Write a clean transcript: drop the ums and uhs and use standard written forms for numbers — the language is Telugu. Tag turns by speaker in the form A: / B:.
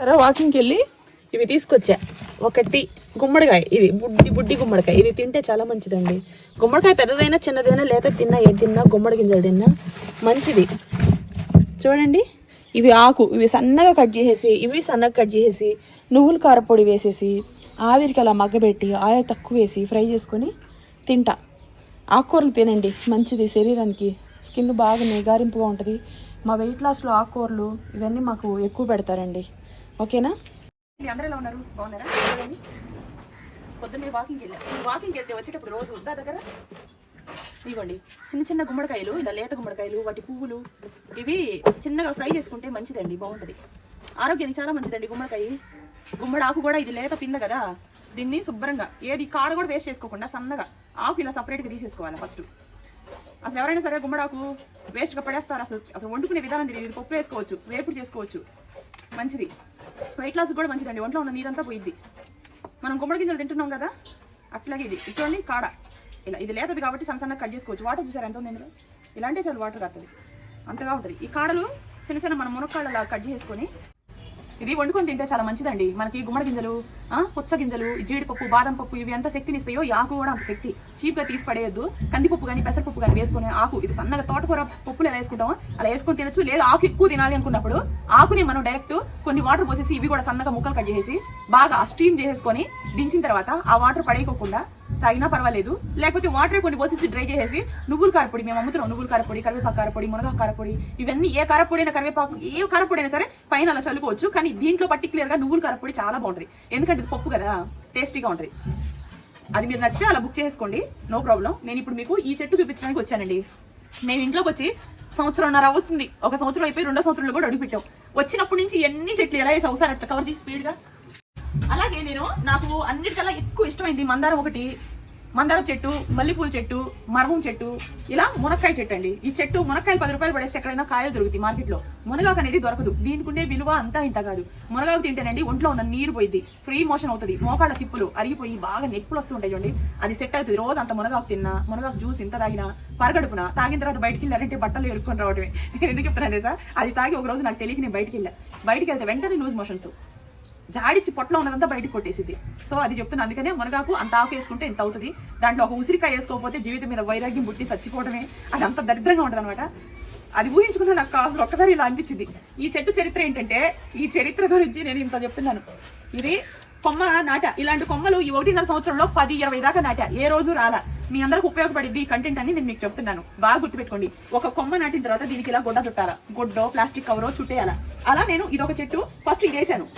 A: సరే వాకింగ్కి వెళ్ళి ఇవి తీసుకొచ్చా. ఒకటి గుమ్మడికాయ, ఇది బుడ్డి గుమ్మడికాయ. ఇది తింటే చాలా మంచిదండి. గుమ్మడికాయ పెద్దదైనా చిన్నదైనా లేక తిన్నా ఏది తిన్నా గుమ్మడి గింజలు తిన్నా మంచిది. చూడండి, ఇవి ఆకు, ఇవి సన్నగా కట్ చేసేసి, ఇవి సన్నగా కట్ చేసేసి నువ్వుల కారపొడి వేసేసి ఆవిరికి అలా మగ్గబెట్టి ఆయిల్ తక్కువ వేసి ఫ్రై చేసుకొని తింటా. ఆకుకూరలు తినండి, మంచిది శరీరానికి. స్కిన్ బాగా నిగారింపుగా ఉంటుంది. మా వెయిట్ లాస్లో ఆకుకూరలు ఇవన్నీ మాకు ఎక్కువ పెడతారండి. ఓకేనా? అందరూ ఎలా ఉన్నారు? బాగున్నారా? పొద్దున్నే వాకింగ్కి వెళ్తే వచ్చేటప్పుడు రోజు వద్దా దగ్గర ఇవ్వండి చిన్న చిన్న గుమ్మడికాయలు, ఇలా లేత గుమ్మడికాయలు, వాటి పువ్వులు ఇవి చిన్నగా ఫ్రై చేసుకుంటే మంచిదండి, బాగుంటుంది. ఆరోగ్యానికి చాలా మంచిదండి గుమ్మడికాయ. గుమ్మడి ఆకు కూడా ఇది లేత పింద కదా, దీన్ని శుభ్రంగా ఏది కాడ కూడా వేస్ట్ చేసుకోకుండా సన్నగా ఆకు ఇలా సపరేట్గా తీసేసుకోవాలి ఫస్ట్. అసలు ఎవరైనా సరే గుమ్మడాకు వేస్ట్గా పడేస్తారు. అసలు వండుకునే విధానం తెలియదు. పప్పు వేసుకోవచ్చు, వేపుడు చేసుకోవచ్చు, మంచిది. వెయిట్ లాస్ కూడా మంచిదండి, ఒంట్లో ఉన్న నీరంతా పోయిద్ది. మనం గుమ్మడి గింజలు తింటున్నాం కదా, అట్లాగే ఇది చూడండి కాడ ఇలా ఇది లేతది కాబట్టి సన్నగా కట్ చేసుకోవచ్చు. వాటర్ చూసారు ఎంత ఉంది ఇందులో, ఇలాంటి చాలు వాటర్ కడుతుంది, అంతగా ఉంటుంది. ఈ కాడలు చిన్న చిన్న మన మునక్కాళ్ళలా కట్ చేసుకొని ఇది వండుకొని తింటే చాలా మంచిదండి. మనకి గుమ్మడి గింజలు, పుచ్చ గింజలు, జీడిపప్పు, బాదం పప్పు ఇవి ఎంత శక్తిని ఇస్తాయో ఈ ఆకు కూడా అంత శక్తి. చీప్గా తీసి పడేయద్దు. కందిపప్పు కానీ పెసరపప్పు కానీ వేసుకునే ఆకు, ఇది సన్నగా తోటకూర పప్పులు ఎలా వేసుకుంటామో అలా వేసుకొని తినచ్చు. లేదా ఆకు ఎక్కువ తినాలి అనుకున్నప్పుడు ఆకుని మనం డైరెక్ట్ కొన్ని వాటర్ పోసేసి ఇవి కూడా సన్నగా ముక్కలు కట్ చేసేసి బాగా స్టీమ్ చేసేసుకొని దించిన తర్వాత ఆ వాటర్ పడేయకోకుండా తాగినా పర్వాలేదు. లేకపోతే వాటర్ కొన్ని పోసేసి డ్రై చేసేసి నువ్వుల కారపొడి, మేము అమ్ముతున్నాం నువ్వుల కారపొడి, కరివేపాకు కారపొడి, మునగా కారపొడి, ఇవన్నీ ఏ కారపొడి అయినా కరివేపాకు ఏ కారపొడి అయినా సరే పైన అలా చల్లుకోవచ్చు. కానీ దీంట్లో పర్టికులర్గా నువ్వుల కారపొడి చాలా బాగుంటుంది, ఎందుకంటే ఇది పప్పు కదా, టేస్టీగా ఉంటుంది. అది మీరు నచ్చితే అలా బుక్ చేసుకోండి, నో ప్రాబ్లం. నేను ఇప్పుడు మీకు ఈ చెట్టు చూపించడానికి వచ్చానండి. మేము ఇంట్లోకి వచ్చి సంవత్సరంన్నర అవుతుంది. ఒక సంవత్సరం అయిపోయి రెండో సంవత్సరంలో కూడా అడుగుపెట్టాం. వచ్చినప్పటి నుంచి ఎన్ని చెట్లు ఎలా వేసి అవుతారు అట్లా కవర్ చేసి స్పీడ్గా. అలాగే నాకు అన్నిటికల్లా ఎక్కువ ఇష్టమైంది మందారం ఒకటి, మందారం చెట్టు, మల్లెపూల చెట్టు, మరవం చెట్టు, ఇలా మునక్కాయ చెట్టు అండి. ఈ చెట్టు మునక్కాయలు 10 రూపాయలు పడేస్తే ఎక్కడైనా కాయలు దొరుకుతాయి మార్కెట్లో. మునగాకు అనేది దొరకదు. దీనికి ఉండే విలువ అంతా ఇంత కాదు. మునగాకు తింటేనండి ఒంట్లో ఉన్న నీరు పోయింది, ఫ్రీ మోషన్ అవుతుంది, మోకాళ్ళ చిప్పులు అరిగిపోయి బాగా నొప్పులు వస్తూ ఉంటాయి చూడండి, అది సెట్ అవుతుంది. రోజు అంత మునగాకు తిన్నా, మునగాకు జ్యూస్ ఇంత తాగినా, పరగడుపున తాగిన తర్వాత బయటికి వెళ్ళారంటే బట్టలు ఎరుక్కొని రావడమే. ఎందుకు చెప్తున్నాను సార్, అది తాగి ఒక రోజు నాకు తెలియక నేను బయటికి వెళ్తే వెంటనే లూజ్ మోషన్స్, జాడిచ్చి పొట్టలో ఉన్నదంతా బయటకు కొట్టేసింది. సో అది చెప్తున్నా. అందుకనే మునగాకు అంత ఆకు వేసుకుంటే ఎంత అవుతుంది. దాంట్లో ఒక ఉసిరికాయ వేసుకోకపోతే జీవితం మీద వైరాగ్యం పుట్టి చచ్చిపోవడమే, అది అంత దరిద్రంగా ఉంటుంది అనమాట. అది ఊహించుకుంటే నాకు అసలు ఒక్కసారి ఇలా అనిపించింది. ఈ చెట్టు చరిత్ర ఏంటంటే, ఈ చరిత్ర గురించి నేను ఇంత చెప్తున్నాను. ఇది కొమ్మ నాట, ఇలాంటి కొమ్మలు ఈ 1.5 సంవత్సరంలో 10-20 దాకా నాటా, ఏ రోజు రాలా. మీ అందరికి ఉపయోగపడింది ఈ కంటెంట్ అని నేను మీకు చెప్తున్నాను, బాగా గుర్తుపెట్టుకోండి. ఒక కొమ్మ నాటిన తర్వాత దీనికి ఇలా గుడ్డ చుట్టాలా, గుడ్డో ప్లాస్టిక్ కవరో చుట్టేయాలా. అలా నేను ఇదొక చెట్టు ఫస్ట్ ఇది వేసాను.